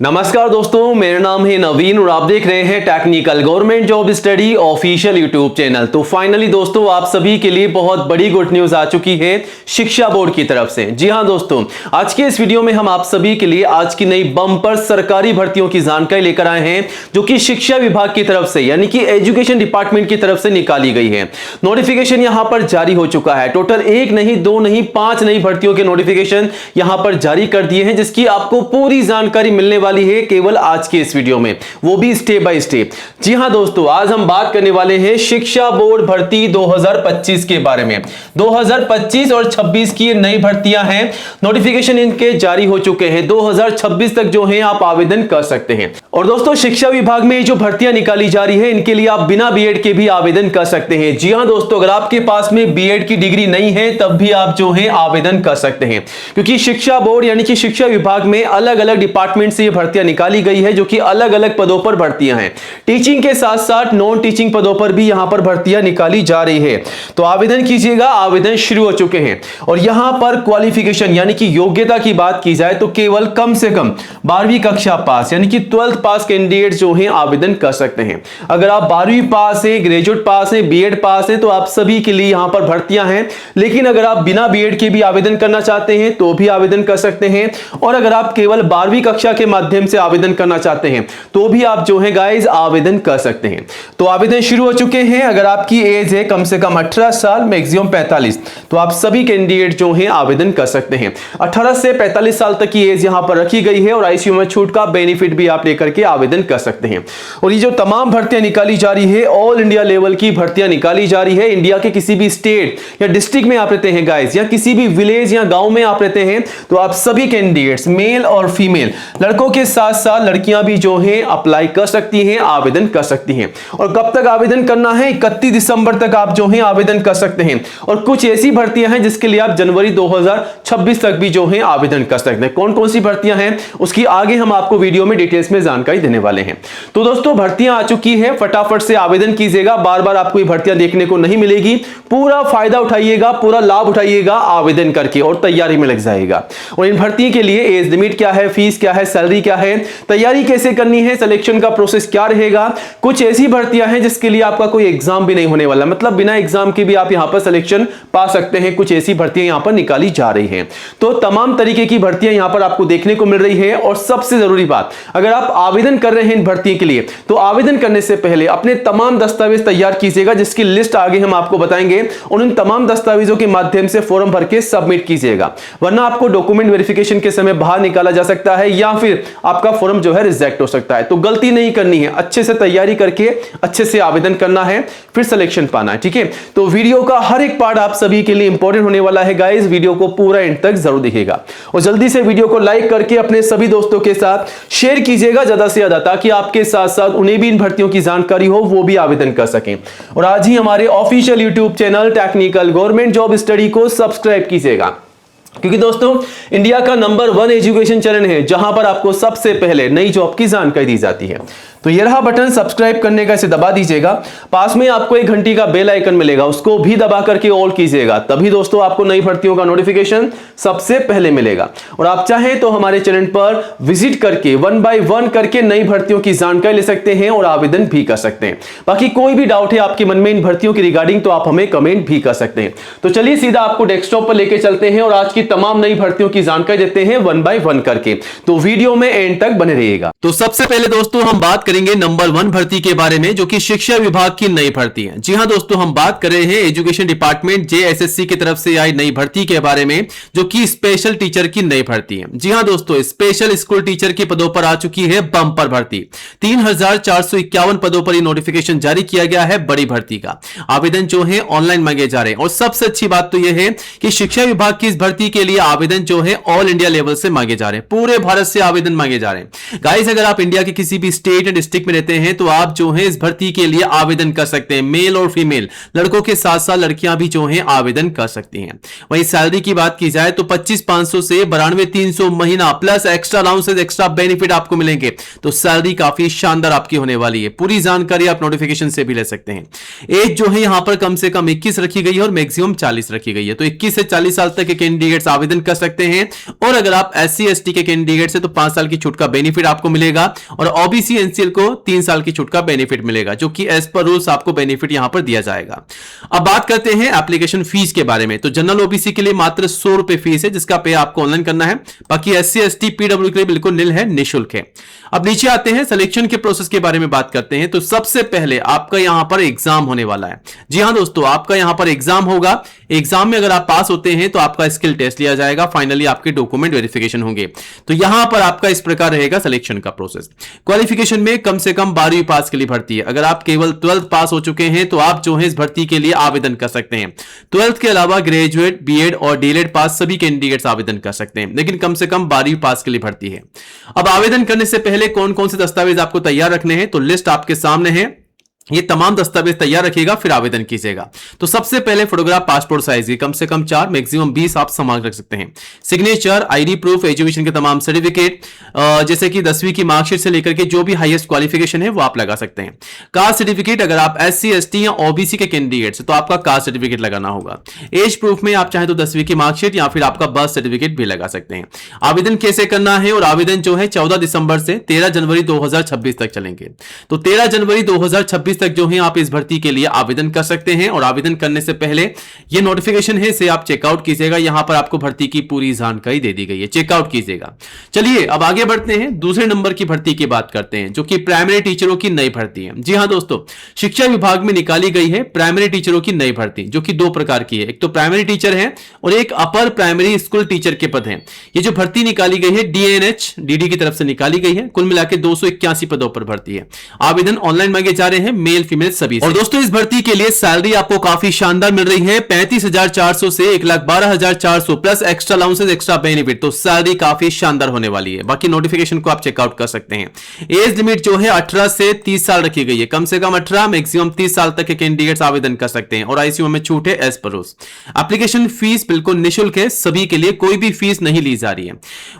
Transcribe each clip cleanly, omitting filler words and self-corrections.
नमस्कार दोस्तों, मेरा नाम है नवीन और आप देख रहे हैं technical government job study official YouTube channel. तो फाइनली दोस्तों, आप सभी के लिए बहुत बड़ी गुड न्यूज आ चुकी है शिक्षा बोर्ड की तरफ से। जी हां दोस्तों, आज के इस वीडियो में हम आप सभी के लिए आज की नई बम्पर सरकारी भर्तियों की जानकारी लेकर आए हैं, जो कि शिक्षा विभाग की तरफ से यानी कि एजुकेशन डिपार्टमेंट की तरफ से निकाली गई है। नोटिफिकेशन यहां पर जारी हो चुका है। टोटल 1 नहीं 2 नहीं 5 नई भर्तियों के नोटिफिकेशन यहां पर जारी कर दिए हैं, जिसकी आपको पूरी जानकारी मिलने वाली है केवल आज के इस वीडियो में, वो भी स्टेप बाय स्टेप। जी हां दोस्तों, आज हम बात करने वाले हैं शिक्षा बोर्ड भर्ती 2025 के बारे में। 2025 और 26 की नई भर्तियां हैं, नोटिफिकेशन इनके जारी हो चुके हैं। 2026 तक जो है आप आवेदन कर सकते हैं। और दोस्तों, शिक्षा विभाग में जो भर्तियां निकाली जा रही है, इनके लिए आप बिना बीएड के भी आवेदन कर सकते हैं। जी हां दोस्तों, अगर आपके पास में बीएड की डिग्री नहीं है तब भी आप जो है आवेदन कर सकते हैं, क्योंकि शिक्षा बोर्ड यानी कि शिक्षा विभाग में अलग अलग डिपार्टमेंट से भर्तियां निकाली गई है, जो कि अलग अलग पदों पर भर्तियां हैं। टीचिंग के साथ साथ नॉन टीचिंग पदों पर भी यहां पर भर्तियां निकाली जा रही है। तो आवेदन कीजिएगा, आवेदन शुरू हो चुके हैं। और यहां पर क्वालिफिकेशन यानी कि योग्यता की बात की जाए तो केवल कम से कम 12वीं कक्षा पास यानी कि 12th पास कैंडिडेट जो हैं आवेदन कर सकते हैं। अगर आप 12वीं पास है, ग्रेजुएट पास है, बीएड पास है, तो आप सभी के लिए यहां पर भर्तियां हैं। लेकिन अगर आप बिना बीएड के भी आवेदन करना चाहते हैं तो भी आवेदन कर सकते हैं। और अगर आप केवल 12वीं कक्षा के माध्यम से आवेदन करना चाहते हैं तो भी आप जो है गाइस आवेदन कर सकते हैं। तो आवेदन शुरू हो चुके हैं। अगर आपकी एज है कम से कम 18 साल, मैक्सिमम 45, तो आप सभी कैंडिडेट जो हैं आवेदन कर सकते हैं। 18 से 45 साल तक की एज यहां पर रखी गई है और आईसीयू में छूट का बेनिफिट भी आप लेकर के आवेदन कर सकते हैं। और ये जो तमाम भर्तियां निकाली जा रही है, ऑल इंडिया लेवल की भर्तियां निकाली जा रही है। इंडिया के किसी भी स्टेट या डिस्ट्रिक्ट में आप रहते हैं गाइस, या किसी भी विलेज या गांव में आप रहते हैं, तो आप सभी कैंडिडेट्स मेल और फीमेल, लड़कों के साथ साथ लड़कियां भी जो है अप्लाई कर सकती हैं, आवेदन कर सकती हैं। और कब तक आवेदन करना है? 31 दिसंबर तक आप जो है आवेदन कर सकते हैं। और कुछ ऐसी भर्तियां हैं जिसके लिए आप जनवरी 2026 तक भी जो है आवेदन कर सकते हैं। कौन कौन सी भर्तियां हैं उसकी आगे हम आपको वीडियो में डिटेल्स में जानकारी देने वाले हैं। तो दोस्तों, भर्तियां आ चुकी है, फटाफट से आवेदन कीजिएगा। बार बार आपको ये भर्तियां देखने को नहीं मिलेगी। पूरा फायदा उठाइएगा, पूरा लाभ उठाइएगा आवेदन करके और तैयारी में लग जाएगा। और इन भर्ती के लिए एज लिमिट क्या है, फीस क्या है, सैलरी क्या है, तैयारी कैसे करनी है, सिलेक्शन का प्रोसेस क्या रहेगा। कुछ ऐसी भर्तियां हैं जिसके लिए आपका कोई एग्जाम भी नहीं होने वाला, मतलब बिना एग्जाम के भी आप यहां पर सिलेक्शन पा सकते हैं। कुछ ऐसी भर्तियां यहां पर निकाली जा रही हैं। तो तमाम तरीके की भर्तियां यहां पर आपको देखने को मिल रही है। और सबसे जरूरी बात, अगर आप आवेदन कर रहे हैं इन भर्तियों के लिए, तो आवेदन करने से पहले अपने तमाम दस्तावेज तैयार कीजिएगा, जिसकी लिस्ट आगे हम आपको बताएंगे। और उन तमाम दस्तावेजों के माध्यम से फॉर्म भर के सबमिट कीजिएगा, वरना आपको डॉक्यूमेंट वेरिफिकेशन के समय बाहर निकाला जा सकता है या फिर आपका फॉर्म जो है रिजेक्ट हो सकता है। तो गलती नहीं करनी है, अच्छे से तैयारी करके अच्छे से आवेदन करना है, फिर सिलेक्शन पाना है। ठीक है, तो वीडियो का हर एक पार्ट आप सभी के लिए इंपॉर्टेंट होने वाला है गाइस। वीडियो को पूरा एंड तक जरूर देखिएगा और जल्दी से वीडियो को लाइक करके अपने सभी दोस्तों के साथ शेयर कीजिएगा ज्यादा से ज्यादा, ताकि आपके साथ साथ उन्हें भी इन भर्तियों की जानकारी हो, वो भी आवेदन कर सकें। और आज ही हमारे official YouTube channel technical government job study को सब्सक्राइब कीजिएगा, क्योंकि दोस्तों इंडिया का नंबर 1 एजुकेशन चैनल है जहां पर आपको सबसे पहले नई जॉब की जानकारी दी जाती है। तो ये रहा बटन सब्सक्राइब करने का, इसे दबा दीजिएगा। पास में आपको एक घंटी का बेल आइकन मिलेगा, उसको भी दबा करके ऑल कीजिएगा, तभी दोस्तों आपको नई भर्तियों का नोटिफिकेशन सबसे पहले मिलेगा। और आप चाहें तो हमारे चैनल पर विजिट करके 1 बाय 1 करके नई भर्तियों की जानकारी ले सकते हैं और आवेदन भी कर सकते हैं। बाकी कोई भी डाउट है आपके मन में इन भर्तियों की रिगार्डिंग, तो आप हमें कमेंट भी कर सकते हैं। तो चलिए सीधा आपको डेस्कटॉप पर लेके चलते हैं और आज की तमाम नई भर्तियों की जानकारी देते हैं 1 बाय 1 करके। तो वीडियो में एंड तक बने रहिएगा। तो सबसे पहले दोस्तों हम बात करेंगे नंबर 1 भर्ती के बारे में, जो कि शिक्षा विभाग की नई भर्ती है। जी हां दोस्तों, हम बात कर रहे हैं एजुकेशन डिपार्टमेंट जेएसएससी की तरफ से आई नई भर्ती के बारे में, जो कि स्पेशल टीचर की नई भर्ती है। जी हां दोस्तों, स्पेशल स्कूल टीचर के पदों पर आ चुकी है बंपर भर्ती। 3451 पदों पर नोटिफिकेशन जारी किया गया है बड़ी भर्ती का। आवेदन जो है ऑनलाइन मांगे जा रहे हैं। और सबसे अच्छी बात तो यह है कि शिक्षा विभाग की इस भर्ती के लिए आवेदन जो है ऑल इंडिया लेवल से मांगे जा रहे हैं, पूरे भारत से आवेदन मांगे जा रहे हैं। गाइस, अगर आप इंडिया के किसी भी स्टेट या डिस्ट्रिक्ट में रहते हैं तो आप जो है इस भर्ती के लिए आवेदन कर सकते हैं। मेल और फीमेल, लड़कों के साथ साथ लड़कियां भी जो है आवेदन कर सकती हैं। वहीं सैलरी की बात की जाए तो 25,500 से 92,300 महीना plus extra allowances, extra benefit आपको मिलेंगे। तो सैलरी काफी शानदार आपकी होने वाली है। पूरी जानकारी आप नोटिफिकेशन से भी ले सकते हैं। एज जो है यहां पर कम से कम 21 रखी गई है और मैक्सिमम 40 रखी गई है। तो 21 से 40 साल तक के कैंडिडेट कैंडिडेट्स आवेदन कर सकते हैं। और अगर आप SC ST के कैंडिडेट्स हैं तो 5 साल की छूट का बेनिफिट आपको मिलेगा और OBC NCL को 3 साल की छूट का बेनिफिट मिलेगा, जो कि एज पर रूल्स आपको बेनिफिट यहां पर दिया जाएगा। अब बात करते हैं एप्लीकेशन फीस के बारे में। तो जनरल OBC के लिए मात्र 100 रुपए फीस है, जिसका पे आपको ऑनलाइन करना है। बाकी SC ST PW के लिए बिल्कुल निल है, निःशुल्क है। अब नीचे आते हैं, सिलेक्शन के प्रोसेस के बारे में बात करते हैं। तो सबसे पहले आपका यहां पर एग्जाम होने वाला है। जी हां दोस्तों, आपका यहां पर एग्जाम होगा। एग्जाम में अगर आप पास होते हैं तो आपका स्किल टेस्ट लिया जाएगा, फाइनली आपके डॉक्यूमेंट वेरिफिकेशन होंगे। तो यहां पर आपका इस प्रकार रहेगा सिलेक्शन का प्रोसेस। क्वालिफिकेशन में कम से कम 12वीं पास के लिए भर्ती है। अगर आप केवल 12th पास हो चुके हैं तो आप जो है इस भर्ती के लिए आवेदन कर सकते हैं। 12th के अलावा ग्रेजुएट, BEd और DELED पास सभी कैंडिडेट्स आवेदन कर सकते हैं, लेकिन कम से कम 12वीं पास के लिए भर्ती है। अब आवेदन करने से पहले कौन कौन से दस्तावेज आपको तैयार रखने हैं, तो लिस्ट आपके सामने है। ये तमाम दस्तावेज तैयार रखिएगा, फिर आवेदन कीजिएगा। तो सबसे पहले फोटोग्राफ पासपोर्ट साइज की कम से कम 4, मैक्सिमम 20 आप संभाल रख सकते हैं। सिग्नेचर, ID प्रूफ, एजुकेशन के तमाम सर्टिफिकेट, जैसे कि 10वीं की मार्कशीट से लेकर के जो भी हाईएस्ट क्वालिफिकेशन है वो आप लगा सकते हैं। कास्ट सर्टिफिकेट, अगर आप SC ST या OBC के कैंडिडेट्स तो आपका कास्ट सर्टिफिकेट लगाना होगा। एज प्रूफ में आप चाहे तो 10वीं की मार्कशीट या फिर आपका बर्थ सर्टिफिकेट भी लगा सकते हैं। आवेदन कैसे करना है, और आवेदन जो है 14 दिसंबर से 13 जनवरी 2026 तक चलेंगे। तो 13 जनवरी 2026 तक जो है आप इस भर्ती के लिए आवेदन कर सकते हैं। और आवेदन करने से पहले ये नोटिफिकेशन है, इसे आप चेकआउट कीजिएगा। यहां पर आपको भर्ती की पूरी जानकारी दे दी गई है, चेकआउट कीजिएगा। चलिए अब आगे बढ़ते हैं, दूसरे नंबर की भर्ती की बात करते हैं, जो कि प्राइमरी टीचरों की नई भर्ती है। जी हां दोस्तों, शिक्षा विभाग में निकाली गई है प्राइमरी टीचरों की नई भर्ती, जो कि 2 प्रकार की है। एक तो प्राइमरी टीचर है और एक अपर प्राइमरी स्कूल टीचर के पद है। ये जो भर्ती निकाली गई है DNH DD की तरफ से निकाली गई है। कुल मिलाकर 281 पदों पर भर्ती है। आवेदन ऑनलाइन मांगे जा रहे हैं, मेल फीमेल सभी से। और दोस्तों इस भर्ती के लिए सैलरी आपको काफी शानदार मिल रही है, 35,400 से 1,12,400 plus extra allowances, extra benefit. तो सैलरी काफी शानदार होने वाली है। बाकी नोटिफिकेशन को आप चेकआउट कर सकते हैं। एज लिमिट जो है 18 से 30 साल रखी गई है, कम से कम 18, मैक्सिमम 30 साल तक के कैंडिडेट्स आवेदन कर सकते हैं। और ICU में छूट है as per rules. Application fees बिल्कुल निःशुल्क है सभी के लिए, कोई भी फीस नहीं ली जा रही है।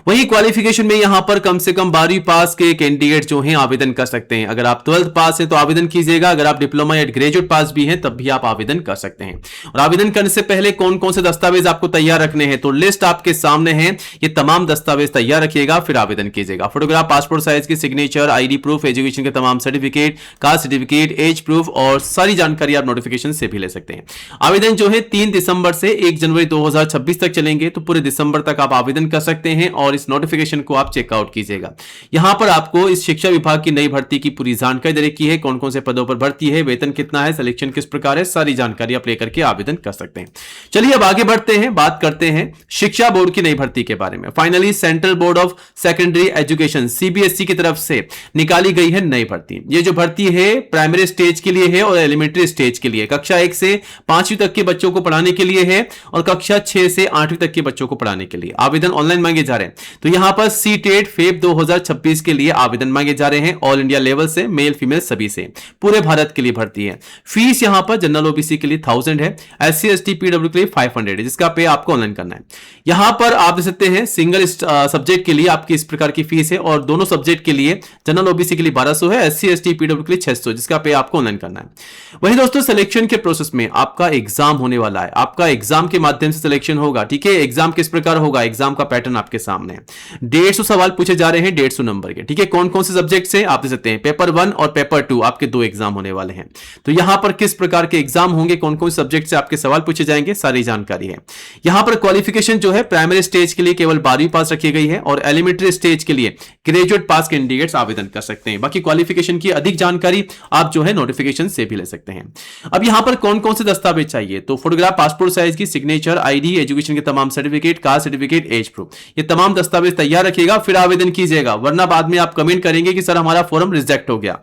वही क्वालिफिकेशन में यहां पर कम से कम 12वीं पास के कैंडिडेट जो हैं आवेदन कर सकते हैं। अगर आप 12th पास है तो आवेदन कीजिएगा, अगर आप डिप्लोमा या ग्रेजुएट पास भी हैं तब भी आप आवेदन कर सकते हैं। और आवेदन करने से पहले कौन कौन से दस्तावेज आपको तैयार रखने हैं, तो लिस्ट आपके सामने है। ये तमाम दस्तावेज तैयार रखिएगा, फिर आवेदन कीजिएगा। फोटोग्राफ पासपोर्ट साइज की, सिग्नेचर, ID प्रूफ, एजुकेशन के तमाम certificate, caste certificate, age proof और सारी जानकारी आप नोटिफिकेशन से भी ले सकते हैं। आवेदन जो है 3 दिसंबर से 1 जनवरी 2026 तक चलेंगे, तो पूरे दिसंबर तक आप आवेदन कर सकते हैं। और इस नोटिफिकेशन को आप चेकआउट कीजिएगा। यहां पर आपको इस शिक्षा विभाग की नई भर्ती की पूरी जानकारी दे रखी है, कौन कौन से पदों पर भर्ती है, वेतन कितना है, सिलेक्शन किस प्रकार है, सारी जानकारी आप लेकर के आवेदन कर सकते हैं। चलिए अब आगे बढ़ते हैं, बात करते हैं शिक्षा बोर्ड की नई भर्ती के बारे में। Finally central board of secondary education CBSE की तरफ से निकाली गई है नई भर्ती। ये जो भर्ती है प्राइमरी स्टेज के लिए है और एलिमेंट्री स्टेज के लिए, कक्षा 1 से 5वीं तक के बच्चों को पढ़ाने के लिए है और कक्षा 6 से 8वीं तक के बच्चों को पढ़ाने के लिए। आवेदन ऑनलाइन मांगे जा रहे हैं। तो यहां पर CTET फेब 2026 के लिए आवेदन मांगे जा रहे हैं, ऑल इंडिया लेवल से, मेल फीमेल सभी से, पूरे भारत के लिए भर्ती है। फीस यहां पर जनरल OBC के लिए 1000 है, SC ST PW के लिए 500 है, जिसका पे आपको ऑनलाइन करना है। यहां पर आप देख सकते हैं सिंगल सब्जेक्ट के लिए आपकी इस प्रकार की फीस है और दोनों सब्जेक्ट के लिए जनरल OBC के लिए 1200 है, SC ST PW के लिए 600, जिसका पे आपको ऑनलाइन करना है। वहीं दोस्तों सिलेक्शन के प्रोसेस में आपका एग्जाम होने वाला है। आपका एग्जाम के माध्यम से सिलेक्शन होगा, ठीक है। एग्जाम किस प्रकार होगा, एग्जाम का पैटर्न आपके सामने है। 150 सवाल पूछे जा रहे हैं, 150 नंबर के, ठीक है। कौन कौन से सब्जेक्ट से आप देख सकते हैं, पेपर 1 और पेपर 2 आपके 2 एग्जाम होने वाले हैं। तो यहां पर किस प्रकार के एग्जाम होंगे, कौन कौन से सब्जेक्ट से आपके सवाल पूछे जाएंगे, सारी जानकारी है। यहां पर क्वालिफिकेशन जो है प्राइमरी स्टेज के लिए केवल 12वीं पास रखी गई है और एलिमेंट्री स्टेज के लिए ग्रेजुएट पास कैंडिडेट्स आवेदन कर सकते हैं। बाकी क्वालिफिकेशन की अधिक जानकारी आप जो है नोटिफिकेशन से भी ले सकते हैं। अब यहां पर कौन कौन से दस्तावेज चाहिए, तो फोटोग्राफ पासपोर्ट साइज की, सिग्नेचर, ID, एजुकेशन के तमाम certificate, caste certificate, age proof, ये तमाम दस्तावेज तैयार रखिएगा, फिर आवेदन कीजिएगा, वरना बाद में आप कमेंट करेंगे कि सर हमारा फॉर्म रिजेक्ट हो गया।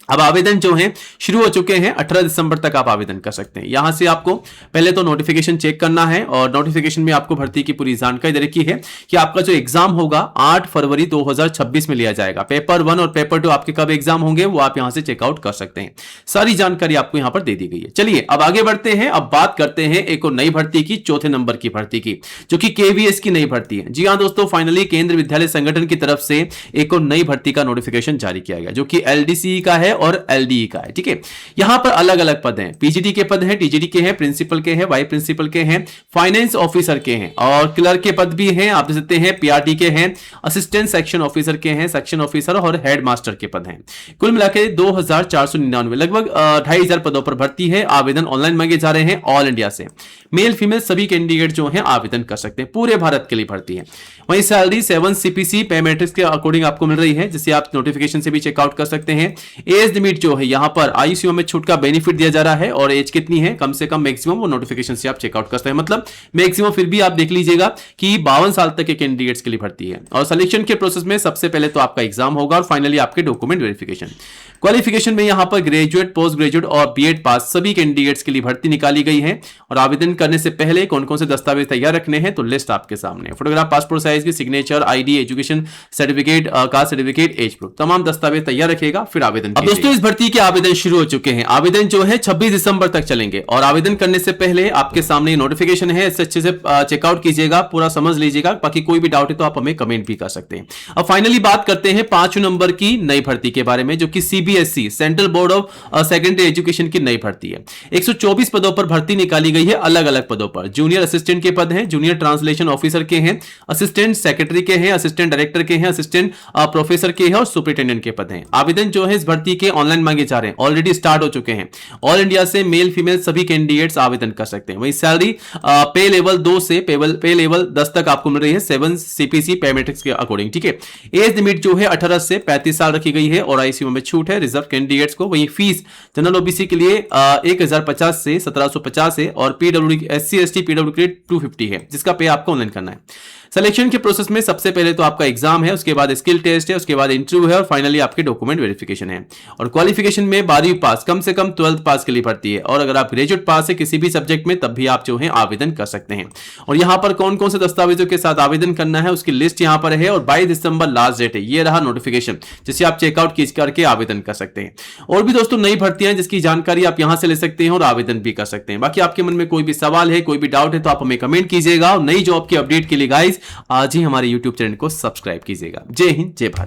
अब आवेदन जो है शुरू हो चुके हैं, 18 दिसंबर तक आप आवेदन कर सकते हैं। यहां से आपको पहले तो नोटिफिकेशन चेक करना है और नोटिफिकेशन में आपको भर्ती की पूरी जानकारी दे रखी है कि आपका जो एग्जाम होगा 8 फरवरी 2026 में लिया जाएगा। पेपर 1 और पेपर 2 आपके कब एग्जाम होंगे वो आप यहां से चेकआउट कर सकते हैं। सारी जानकारी आपको यहां पर दे दी गई है। चलिए अब आगे बढ़ते हैं, अब बात करते हैं एक और नई भर्ती की, चौथे नंबर की भर्ती की, जो कि KVS की नई भर्ती है। जी हां दोस्तों, फाइनली केंद्रीय विद्यालय संगठन की तरफ से एक और नई भर्ती का नोटिफिकेशन जारी किया गया, जो कि LDC का है और LDE का है। ठीक है, यहां पर अलग अलग पद हैं, PGD के पद हैं, TGD के हैं, प्रिंसिपल के हैं, वाइस प्रिंसिपल के हैं, फाइनेंस ऑफिसर के हैं और क्लर्क के पद भी हैं, आप देख सकते हैं, PRT के हैं, असिस्टेंट सेक्शन ऑफिसर के हैं, सेक्शन ऑफिसर और हेड मास्टर के पद हैं। कुल मिलाकर 2499 लगभग 2500 पदों पर भर्ती है। आवेदन ऑनलाइन मांगे जा रहे हैं ऑल इंडिया से। मेल फीमेल सभी कैंडिडेट जो हैं आवेदन कर सकते हैं, पूरे भारत के लिए भर्ती है। वहीं सैलरी 7 CPC पे मैट्रिक्स के अकॉर्डिंग आपको मिल रही है, जिसे आप नोटिफिकेशन से भी चेकआउट कर सकते हैं। एज लिमिट जो है यहां पर आईसीयू में छूट का बेनिफिट दिया जा रहा है और एज कितनी है, कम से कम मैक्सिमम वो नोटिफिकेशन से आप चेकआउट कर सकते हैं, मतलब मैक्सिमम फिर भी आप देख लीजिएगा कि 52 साल तक के कैंडिडेट्स के लिए भर्ती है। और सिलेक्शन के प्रोसेस में सबसे पहले तो आपका एग्जाम होगा और फाइनली आपके डॉक्यूमेंट वेरिफिकेशन। क्वालिफिकेशन में यहां पर ग्रेजुएट, पोस्ट ग्रेजुएट और बीएड पास सभी कैंडिडेट्स के लिए भर्ती निकाली गई है। और आवेदन करने से पहले कौन कौन से दस्तावेज तैयार रखने हैं तो लिस्ट आपके सामने, फोटोग्राफ, पासपोर्ट साइज की, signature, ID, education certificate, caste certificate, age proof, तमाम दस्तावेज तैयार रखेगा फिर आवेदन। अब दोस्तों इस भर्ती के आवेदन शुरू हो चुके हैं। आवेदन जो है 26 दिसंबर तक चलेंगे और आवेदन करने से पहले आपके सामने नोटिफिकेशन है, इसे अच्छे से चेकआउट कीजिएगा, पूरा समझ लीजिएगा। बाकी कोई भी डाउट है तो आप हमें कमेंट भी कर सकते हैं। अब फाइनली बात करते हैं 5 नंबर की नई भर्ती के बारे में, जो कि CBSE central board of secondary education की नई भर्ती है। 124 पदों पर भर्ती निकाली गई है, अलग अलग पदों पर। जूनियर असिस्टेंट के पद हैं, जूनियर ट्रांसलेशन ऑफिसर के हैं, असिस्टेंट सेक्रेटरी के हैं, असिस्टेंट डायरेक्टर के हैं, असिस्टेंट प्रोफेसर के हैं और सुपरिटेंडेंट के पद हैं। आवेदन जो है इस भर्ती के ऑनलाइन मांगे जा रहे हैं, ऑलरेडी स्टार्ट हो चुके हैं। ऑल इंडिया से मेल फीमेल सभी कैंडिडेट्स आवेदन कर सकते हैं। वही सैलरी पे लेवल 2 से पे लेवल 10 तक आपको मिल रही है 7 CPC पे मैट्रिक्स के अकॉर्डिंग। ठीक है, एज लिमिट जो है 18 से 35 साल रखी गई है और आईसीयू में छूट है रिजर्व कैंडिडेट्स को। वही फीस जनरल ओबीसी के लिए 1050 से 1750 है और पीडब्ल्यूडी SC ST PWD के लिए 250 है, जिसका पे आपको ऑनलाइन करना है। सिलेक्शन के प्रोसेस में सबसे पहले तो आपका एग्जाम है, उसके बाद स्किल टेस्ट है, उसके बाद इंटरव्यू है और फाइनली आपके डॉक्यूमेंट वेरिफिकेशन है। और क्वालिफिकेशन में 12वीं पास, कम से कम 12th पास के लिए भर्ती है और अगर आप ग्रेजुएट पास है किसी भी सब्जेक्ट में तब भी आप जो है आवेदन कर सकते हैं। और यहां पर कौन कौन से दस्तावेजों के साथ आवेदन करना है उसकी लिस्ट यहां पर है और 22 दिसंबर लास्ट डेट है। ये रहा नोटिफिकेशन, जिसे आप चेकआउट कीज करके आवेदन कर सकते हैं। और भी दोस्तों नई भर्तियां जिसकी जानकारी आप यहां से ले सकते हैं और आवेदन भी कर सकते हैं। बाकी आपके मन में कोई भी सवाल है, कोई भी डाउट है तो आप हमें कमेंट कीजिएगा और नई जॉब की अपडेट के लिए गाइस आज ही हमारे YouTube चैनल को सब्सक्राइब कीजिएगा। जय हिंद, जय भारत।